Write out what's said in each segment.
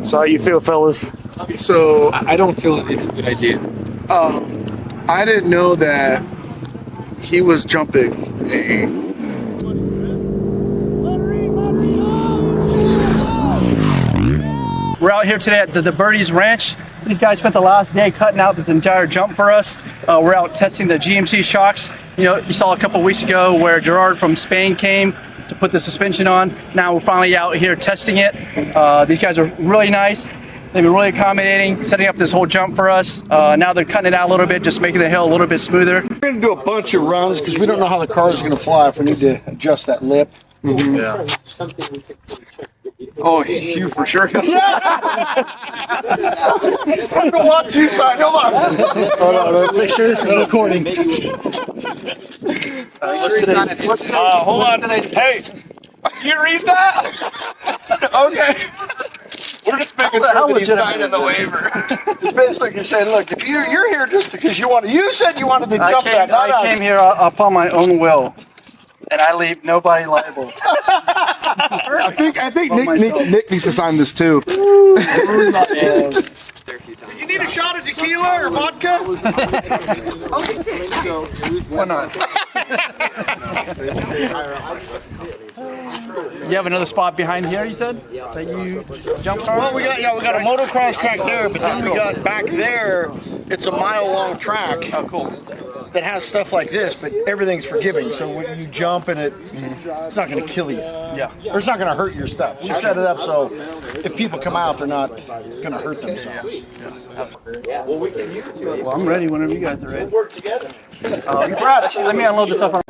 So how you feel, fellas? So I don't feel it's a good idea. I didn't know that he was jumping a. We're out here today at the DeBerti's ranch. These guys spent the last day cutting out this entire jump for us. We're out testing the GMC shocks. You know, you saw a couple weeks ago where Gerard from Spain came to put the suspension on. Now we're finally out here testing it. These guys are really nice. They've been really accommodating, setting up this whole jump for us. Now they're cutting it out a little bit, just making the hill a little bit smoother. We're going to do a bunch of runs because we don't know how the car is going to fly if we need to adjust that lip. Yeah. Oh, you for sure. Watch you sign. Hold on. Hold on, let's make sure this is recording. Hold on. Hey, you read that? Okay. We're just making sure that he's signing the waiver. It's basically you're saying, look, if you're here just because you want to, you said you wanted to jump that, not I came here upon my own will, and I leave nobody liable. I think Nick needs to sign this too. You need a shot of tequila or vodka? Why not? You have another spot behind here, you said? That you jumped on? Well, we got a motocross track there, but then we got back there. It's a mile-long track. Oh, cool. That has stuff like this, but everything's forgiving. So when you jump and it's not going to kill you. Yeah. Or it's not going to hurt your stuff. We set it up so if people come out, they're not going to hurt themselves. Well, I'm ready whenever you guys are ready. Brad, actually, let me unload this stuff on.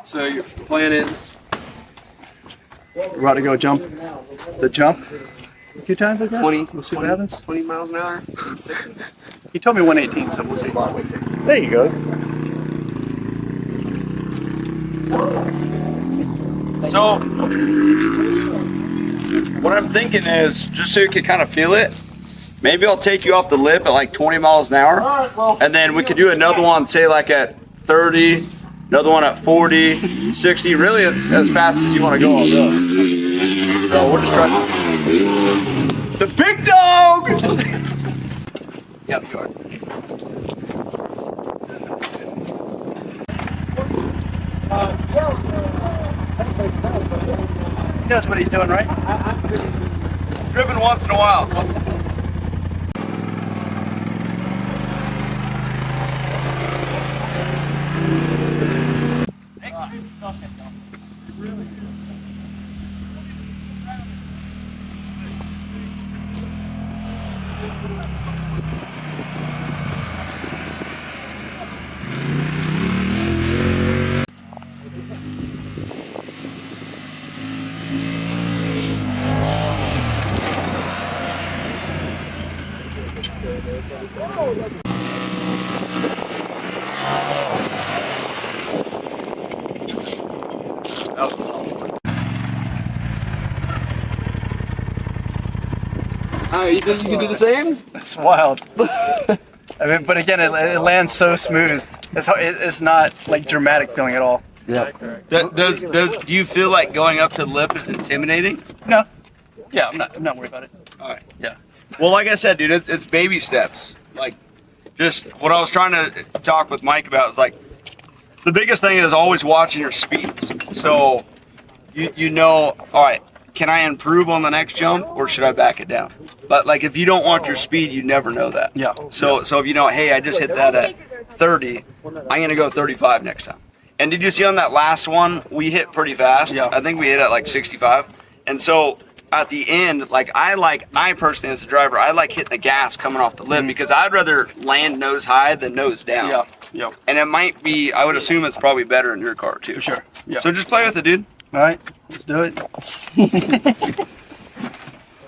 So your plan is? We're about to go jump the jump a few times like that. 20. We'll see what happens. 20 miles an hour. He told me 118, so we'll see. There you go. So, what I'm thinking is, just so you can kind of feel it, maybe I'll take you off the lip at like 20 miles an hour, and then we could do another one, say like at 30, another one at 40, 60. Really, it's as fast as you want to go, I'll go. So we're just trying. The big dog! Yep, go ahead. He knows what he's doing, right? Driven once in a while. You think you can do the same? It's wild. I mean, but again, it lands so smooth. It's not like dramatic feeling at all. Yeah. Do you feel like going up to the lip is intimidating? No. Yeah, I'm not worried about it. All right. Yeah. Well, like I said, dude, it's baby steps. Like, just what I was trying to talk with Mike about is like, the biggest thing is always watching your speeds. So, you know, all right, can I improve on the next jump or should I back it down? But like, if you don't want your speed, you never know that. Yeah. So if you know, hey, I just hit that at 30, I'm gonna go 35 next time. And did you see on that last one, we hit pretty fast? Yeah. I think we hit at like 65. And so at the end, like I personally as a driver, I like hitting the gas coming off the lip because I'd rather land nose high than nose down. Yeah. Yeah. And it might be, I would assume it's probably better in your car too. For sure. Yeah. So just play with it, dude. All right, let's do it.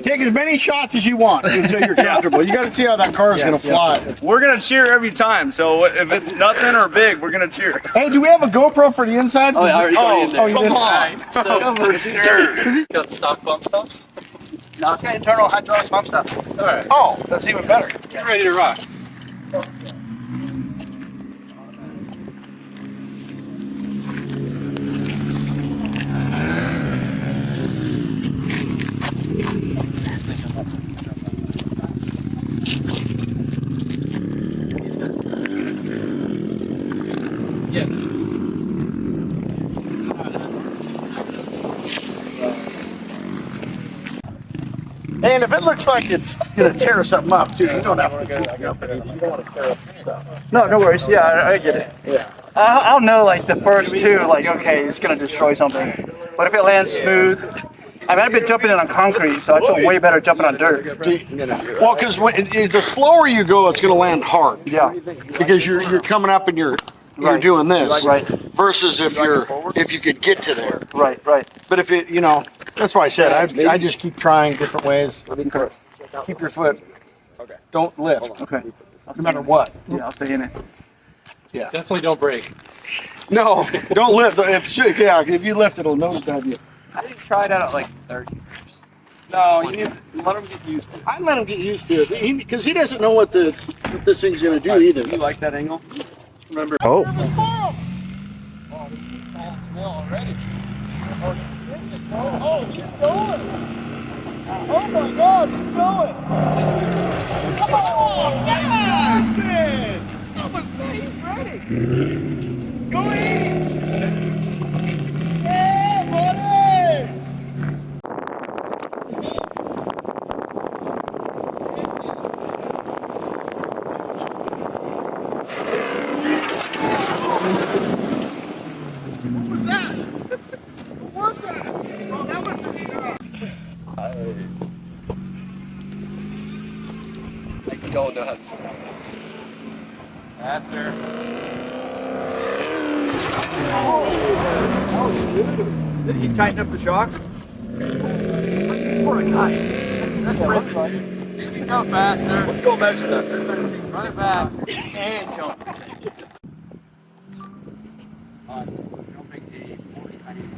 Take as many shots as you want until you're comfortable. You got to see how that car is going to fly. We're gonna cheer every time. So if it's nothing or big, we're gonna cheer. Hey, do we have a GoPro for the inside? Oh, I already got in there. you Come did? on. So, For sure. got stock bump stops? No, it's got internal hydraulic pump stuff. All right. Oh, that's even better. Get ready to rock. And if it looks like it's gonna tear something up too, you don't have to go back up. You don't want to tear up your stuff. No, no worries. Yeah, I get it. Yeah. I'll know like the first two, like, okay, it's gonna destroy something. But if it lands smooth, I mean, I've been jumping in on concrete, so I feel way better jumping on dirt. Well, because the slower you go, it's gonna land hard. Yeah. Because you're coming up and you're doing this. Right. Versus if you could get to there. Right. But if it, that's why I said I just keep trying different ways. Keep your foot. Don't lift. Okay. No matter what. Yeah, I'll stay in it. Yeah. Definitely don't break. No, don't lift. If you lift, it'll nosedive you. I didn't try it out at like 30. No, you need to let him get used to it. I let him get used to it because he doesn't know what this thing's gonna do either. You like that angle? Remember? Oh. Already. Oh, he's going. Oh my gosh, he's going. Oh, yes! That was me. He's ready. Go in. Yeah, buddy. What was that? What was that? Oh, that was some stuff. I don't know how to stop. Faster. Oh, smooth. Did he tighten up the shock? Before I got it. That's right. You can go faster. Let's go measure that. Run it back. And jump. Jumping the Porsche Cayenne.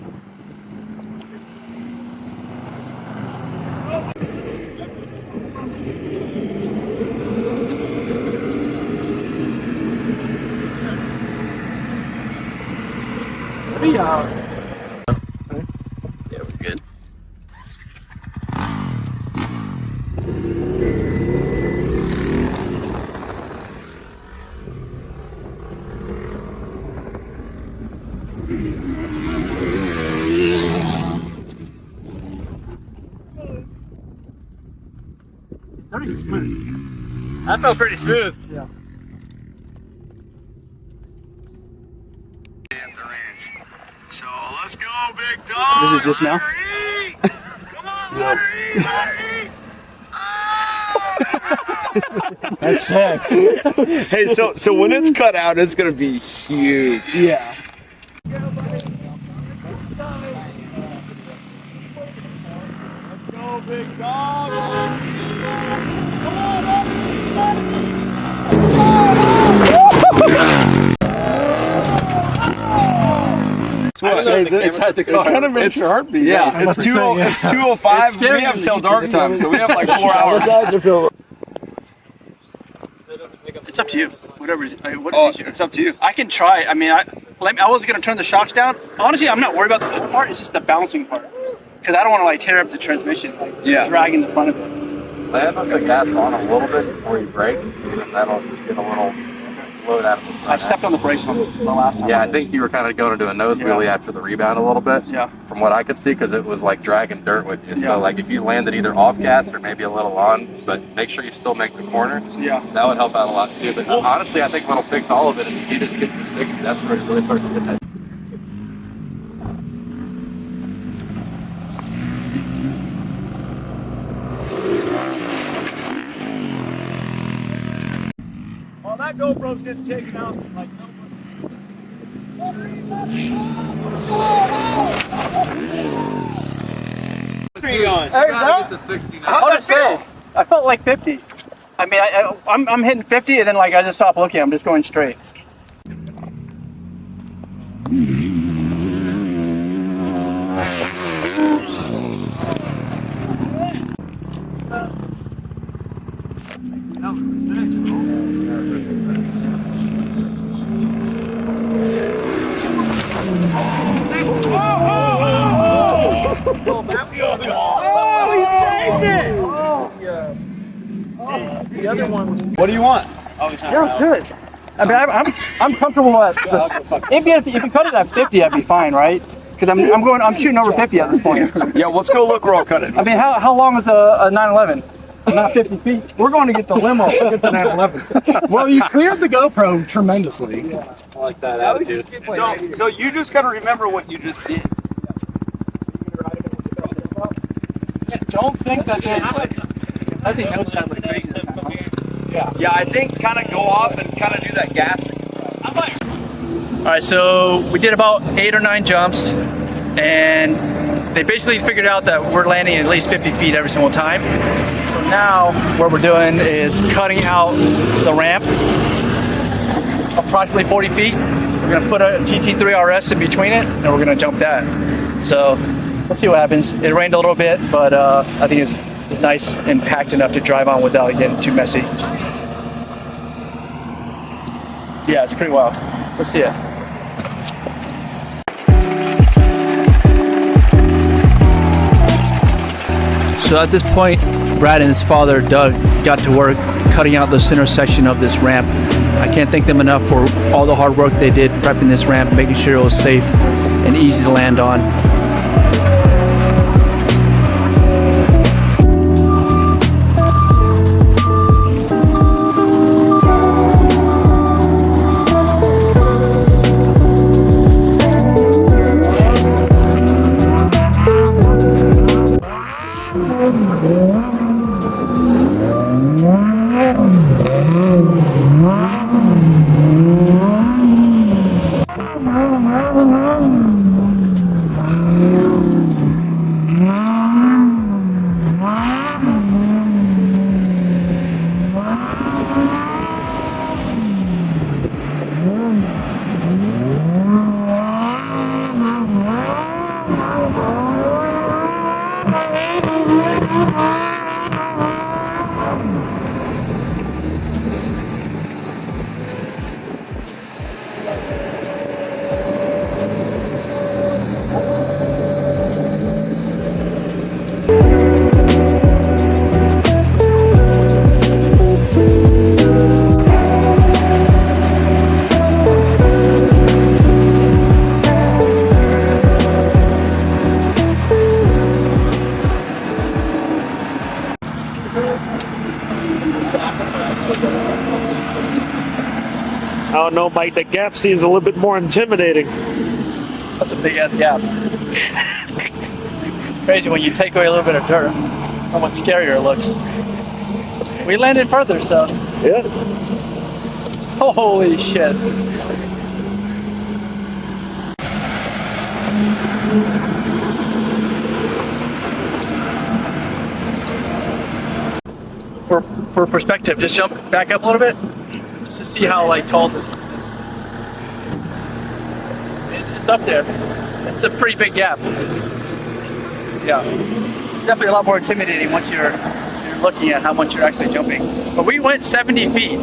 Yeah, we're good. Pretty smooth. That felt pretty smooth. Yeah. So let's go, big dog. This is just now? Come on, let her eat. That's sick. Hey, so when it's cut out, it's gonna be huge. Yeah. Go, big dog. Come It's at the car. It kind of makes your heart beat. Yeah. It's 2:05. We have till dark time, so we have like 4 hours. It's up to you. Whatever. What Oh, is easier? it's up to you. I can try. I mean, I was gonna turn the shocks down. Honestly, I'm not worried about the pull part. It's just the bouncing part. Because I don't want to like tear up the transmission, like dragging the front of it. Land the gas on a little bit before you brake, and that'll get a little load out of the front. I stepped on the brakes on the last time. Yeah, I think you were kind of going to do a nose wheelie after the rebound a little bit. Yeah. From what I could see, because it was like dragging dirt with you. Yeah. So like if you landed either off gas or maybe a little on, but make sure you still make the corner. Yeah. That would help out a lot too. But honestly, I think what'll fix all of it is if you just get to 60. That's where it really starts to get that. Oh, that GoPro's getting taken out like nobody. Hey, that- get to 60 now. I'll just say, I felt like 50. I mean, I'm hitting 50, and then like I just stop looking. I'm just going straight. The other one was. What do you want? Yeah, good. I mean, I'm comfortable at if you cut it at 50, that'd be fine, right? Because I'm shooting over 50 at this point. Yeah, let's go look roll cut it. I mean, how long is a 911? Not 50 feet. We're going to get the limo. We'll get the 911. Well, you cleared the GoPro tremendously. I like that attitude. So you just got to remember what you just did. Don't think that I think that was kind of like crazy. Yeah, I think kind of go off and kind of do that gas thing. All right, so we did about 8 or 9 jumps, and they basically figured out that we're landing at least 50 feet every single time. So now what we're doing is cutting out the ramp approximately 40 feet. We're gonna put a GT3 RS in between it, and we're gonna jump that. So let's see what happens. It rained a little bit, but I think it's nice and packed enough to drive on without getting too messy. Yeah, it's pretty wild. Let's see it. So at this point, Brad and his father, Doug, got to work cutting out the center section of this ramp. I can't thank them enough for all the hard work they did prepping this ramp, making sure it was safe and easy to land on. I don't know, Mike, the gap seems a little bit more intimidating. That's a big ass gap. It's crazy when you take away a little bit of dirt, how much scarier it looks. We landed further, so. Yeah. Holy shit. For perspective, just jump back up a little bit, just to see how like tall this is. It's up there. It's a pretty big gap. Yeah, it's definitely a lot more intimidating once you're looking at how much you're actually jumping. But we went 70 feet.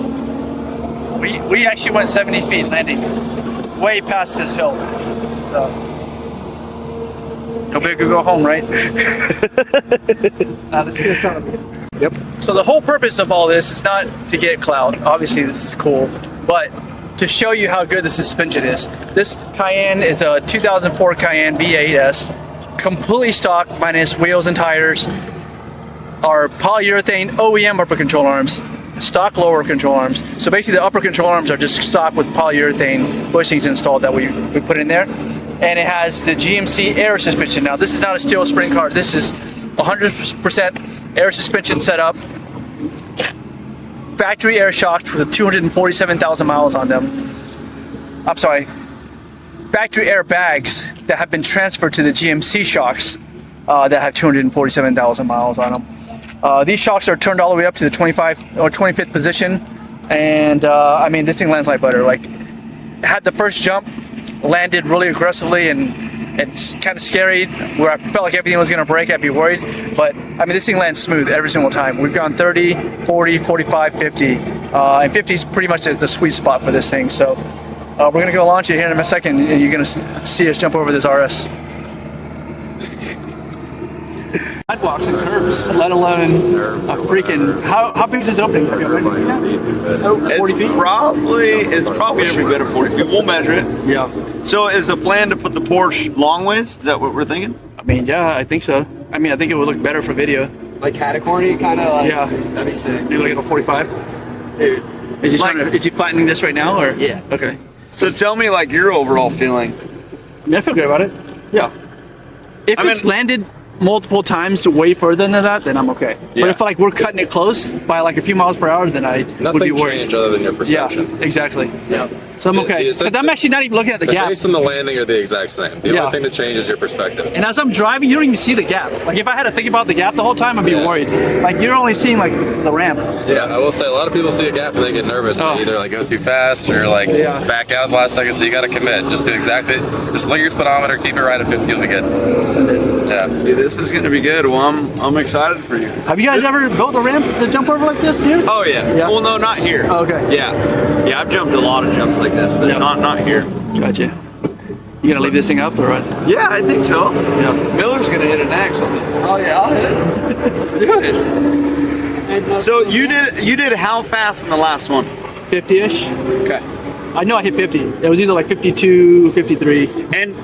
We actually went 70 feet landing way past this hill. So nobody could go home, right? Let's get in front of me. Yep. So the whole purpose of all this is not to get clout. Obviously this is cool, but to show you how good the suspension is. This Cayenne is a 2004 Cayenne V8S, completely stock minus wheels and tires. Our polyurethane OEM upper control arms, stock lower control arms. So basically the upper control arms are just stock with polyurethane bushings installed that we put in there. And it has the GMC air suspension. Now this is not a steel spring car. This is 100% air suspension setup, factory air shocks with 247,000 miles on them. I'm sorry, factory air bags that have been transferred to the GMC shocks that have 247,000 miles on them. These shocks are turned all the way up to the 25th position, and I mean this thing lands like butter. Like, had the first jump, landed really aggressively, and it's kind of scary where I felt like everything was going to break. I'd be worried, but I mean this thing lands smooth every single time. We've gone 30, 40, 45, 50, and 50 is pretty much the sweet spot for this thing. So we're going to go launch it here in a second, and you're going to see us jump over this RS. Sidewalks and curbs, let alone a freaking. How big is this opening? It's 40 feet? It's probably every bit of 40 feet. We'll measure it. Yeah. So is the plan to put the Porsche long ways? Is that what we're thinking? I mean, yeah, I think so. I mean, I think it would look better for video. Like catacorny, kind of like. Yeah. That'd be sick. Maybe like a 45. Dude. Is he flattening this right now, or? Yeah. Okay. So tell me like your overall feeling. I mean, I feel good about it. Yeah. If it's landed multiple times way further than that, then I'm okay. Yeah. But if like we're cutting it close by like a few miles per hour, then I would be worried. Nothing changed other than your perception. Yeah, exactly. Yeah. So I'm okay. Because I'm actually not even looking at the gap. base and the landing are the exact same. The only thing that changes is your perspective. And as I'm driving, you don't even see the gap. Like if I had to think about the gap the whole time, I'd be worried. Like you're only seeing like the ramp. Yeah, I will say a lot of people see a gap and they get nervous. And they either like go too fast or like back out the last second. So you got to commit. Just do just look at your speedometer, keep it right at 50, you'll be good. Yeah. Dude, this is gonna be good. Well, I'm excited for you. Have you guys ever built a ramp to jump over like this here? Oh yeah. Well, no, not here. Oh, okay. Yeah, I've jumped a lot of jumps like this, but not here. Gotcha. You gonna leave this thing up or what? Yeah, I think so. Yeah. Miller's gonna hit it next. Oh yeah, I'll hit it. Let's do it. So you did how fast in the last one? 50-ish. Okay. I know I hit 50. It was either like 52, 53. And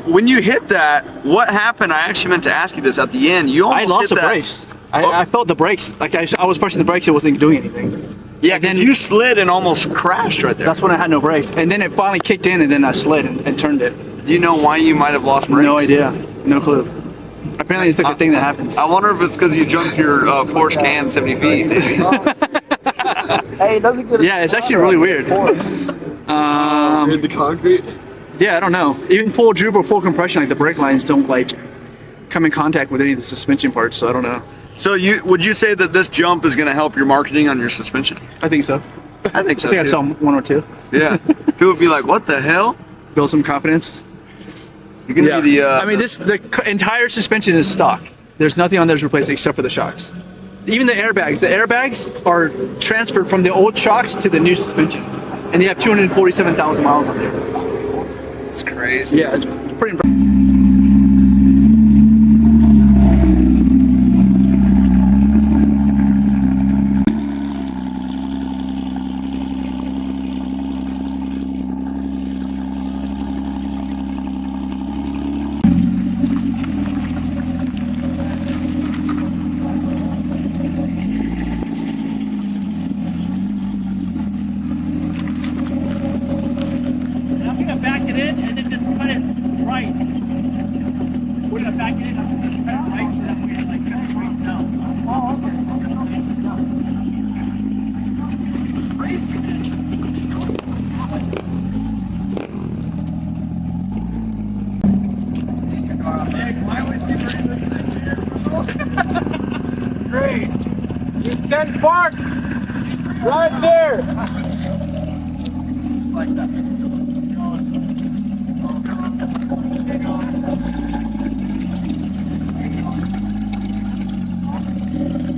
when you hit that, what happened? I actually meant to ask you this at the end. You almost I lost hit the that. brakes. I felt the brakes. Like I was pushing the brakes, it wasn't doing anything. Yeah, because you slid and almost crashed right there. That's when I had no brakes. And then it finally kicked in and then I slid and turned it. Do you know why you might have lost brakes? No idea. No clue. Apparently it's like a thing that happens. I wonder if it's because you jumped your Porsche Cayenne 70 feet. Hey, it doesn't get Yeah, it's actually really weird. In the concrete. Yeah, I don't know. Even full droop or full compression, like the brake lines don't like come in contact with any of the suspension parts, so I don't know. So would you say that this jump is going to help your marketing on your suspension? I think so. I think so I think too. I saw one or two. Yeah. People would be like, what the hell? Build some confidence. You're going to be the... I mean, the entire suspension is stock. There's nothing on there to replace except for the shocks. Even the airbags. The airbags are transferred from the old shocks to the new suspension. And they have 247,000 miles on there. It's crazy. Yeah, it's pretty impressive. Back it in and then just cut it right. We're gonna back it in and just cut it right so that we're like cut it straight down. Oh, okay. Crazy. Great. You can park right there. Like that.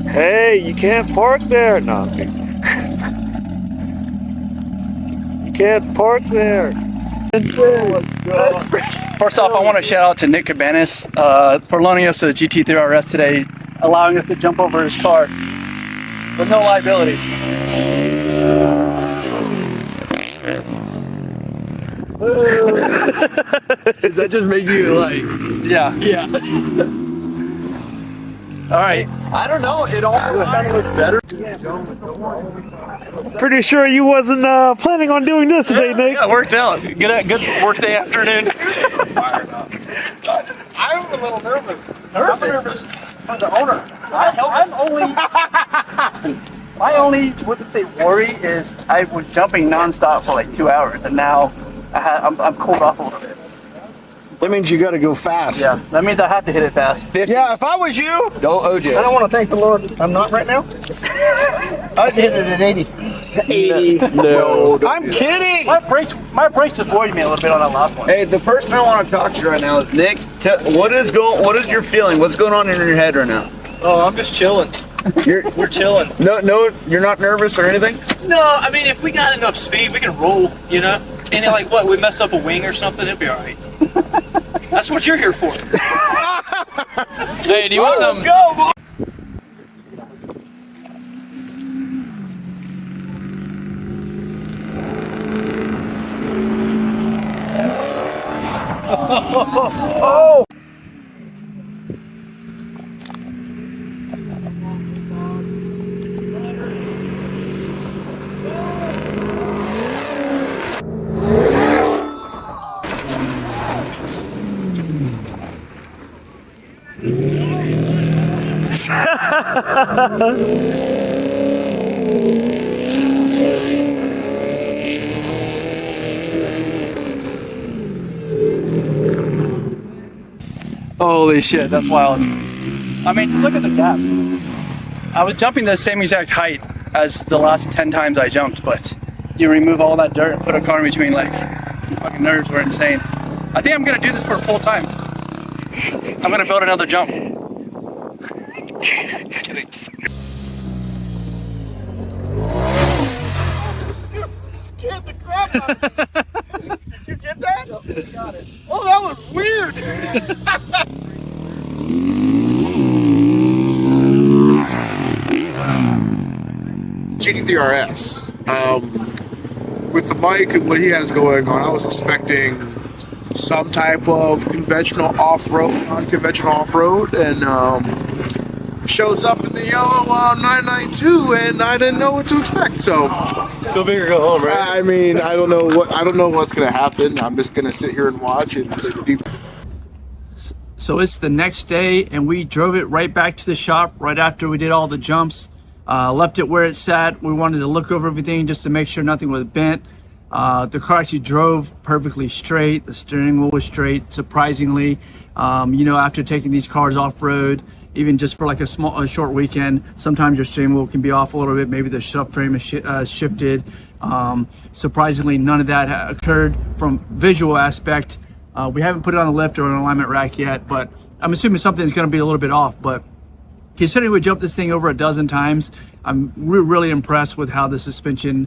Hey, you can't park there. No, I'm kidding. You can't park there. First off, I want to shout out to Nick Cabanas for loaning us the GT3 RS today, allowing us to jump over his car with no liability. Does that just make you like? Yeah. Yeah. All right. I don't know. It all kind of looks better. Pretty sure you wasn't planning on doing this today, Nick. Yeah, it worked out. Good work day afternoon. I'm a little nervous. I'm nervous for the owner. I'm only. My only wouldn't say worry is I was jumping nonstop for like 2 hours, and now I'm cooled off a little bit. That means you got to go fast. Yeah, that means I have to hit it fast. Yeah, if I was you, Don't OJ. I don't want to thank the Lord. I'm not right now. I'd hit it at 80. 80. No. I'm kidding. My brakes just worried me a little bit on that last one. Hey, the person I want to talk to right now is Nick. What is your feeling? What's going on in your head right now? Oh, I'm just chilling. We're chilling. No, you're not nervous or anything? No, I mean, if we got enough speed, we can roll, you know? And like, what, we mess up a wing or something, it'll be all right. That's what you're here for. Hey, do you want some? Go, boy. Holy shit, that's wild. I mean, just look at the gap. I was jumping the same exact height as the last 10 times I jumped, but you remove all that dirt and put a car in between, like, fucking nerves were insane. I think I'm gonna do this for full time. I'm gonna build another jump. Kidding. Scared the crap out of me. Did you get that? Got it. Oh, that was weird. GT3 RS. With the mic and what he has going on, I was expecting some type of conventional off-road, unconventional off-road, and shows up in the yellow 992, and I didn't know what to expect. So Go big or go home, right? I mean, I don't know what's gonna happen. I'm just gonna sit here and watch and deep. So it's the next day, and we drove it right back to the shop right after we did all the jumps. Left it where it sat. We wanted to look over everything just to make sure nothing was bent. The car actually drove perfectly straight. The steering wheel was straight, surprisingly. You know, after taking these cars off-road, even just for like a short weekend, sometimes your steering wheel can be off a little bit. Maybe the subframe is shifted. Surprisingly, none of that occurred from visual aspect. We haven't put it on the lift or an alignment rack yet, but I'm assuming something's going to be a little bit off. But considering we jumped this thing over a dozen times, we're really impressed with how the suspension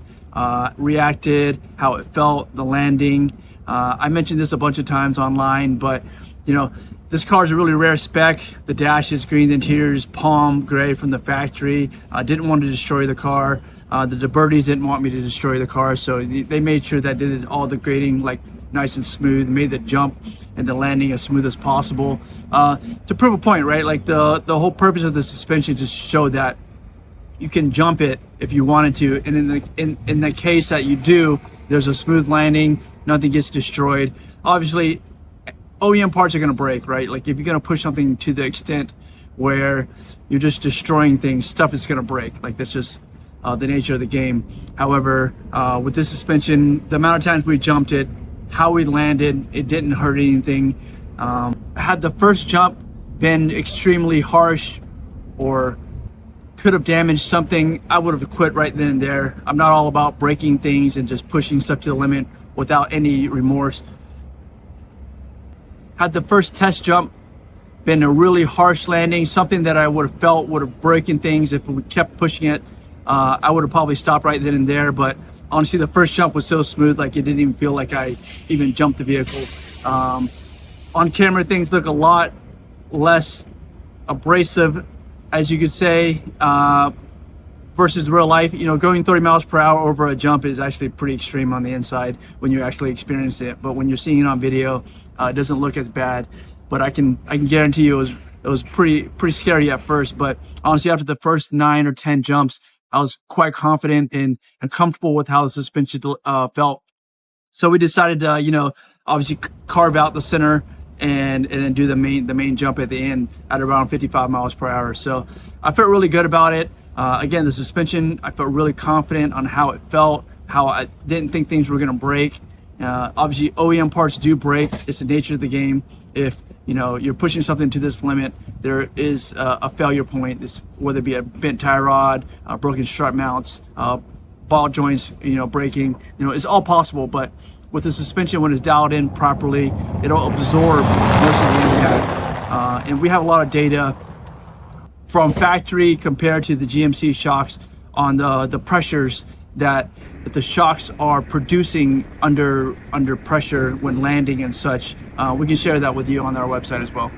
reacted, how it felt, the landing. I mentioned this a bunch of times online, but you know, this car is a really rare spec. The dash is green, the interior is palm gray from the factory. I didn't want to destroy the car. The DeBertis didn't want me to destroy the car, so they made sure that they did all the grading like nice and smooth, made the jump and the landing as smooth as possible. To prove a point, right? Like the whole purpose of the suspension is to show that you can jump it if you wanted to, and in the case that you do, there's a smooth landing, nothing gets destroyed. Obviously, OEM parts are going to break, right? Like if you're going to push something to the extent where you're just destroying things, stuff is going to break. Like that's just the nature of the game. However, with this suspension, the amount of times we jumped it, how we landed, it didn't hurt anything. Had the first jump been extremely harsh or could have damaged something, I would have quit right then and there. I'm not all about breaking things and just pushing stuff to the limit without any remorse. Had the first test jump been a really harsh landing, something that I would have felt would have broken things if we kept pushing it, I would have probably stopped right then and there. But honestly, the first jump was so smooth, like it didn't even feel like I even jumped the vehicle. On camera, things look a lot less abrasive, as you could say, versus real life. You know, going 30 miles per hour over a jump is actually pretty extreme on the inside when you're actually experiencing it. But when you're seeing it on video, it doesn't look as bad. But I can guarantee you it was pretty scary at first. But honestly, after the first 9 or 10 jumps, I was quite confident and comfortable with how the suspension felt. So we decided to, you know, obviously carve out the center and then do the main jump at the end at around 55 miles per hour. So I felt really good about it. Again, the suspension, I felt really confident on how it felt, how I didn't think things were going to break. Obviously, OEM parts do break. It's the nature of the game. If you know you're pushing something to this limit, there is a failure point. Whether it be a bent tie rod, broken strut mounts, ball joints, you know, breaking. You know, it's all possible. But with the suspension, when it's dialed in properly, it'll absorb most of the impact. And we have a lot of data from factory compared to the GMC shocks on the pressures that the shocks are producing under pressure when landing and such. We can share that with you on our website as well.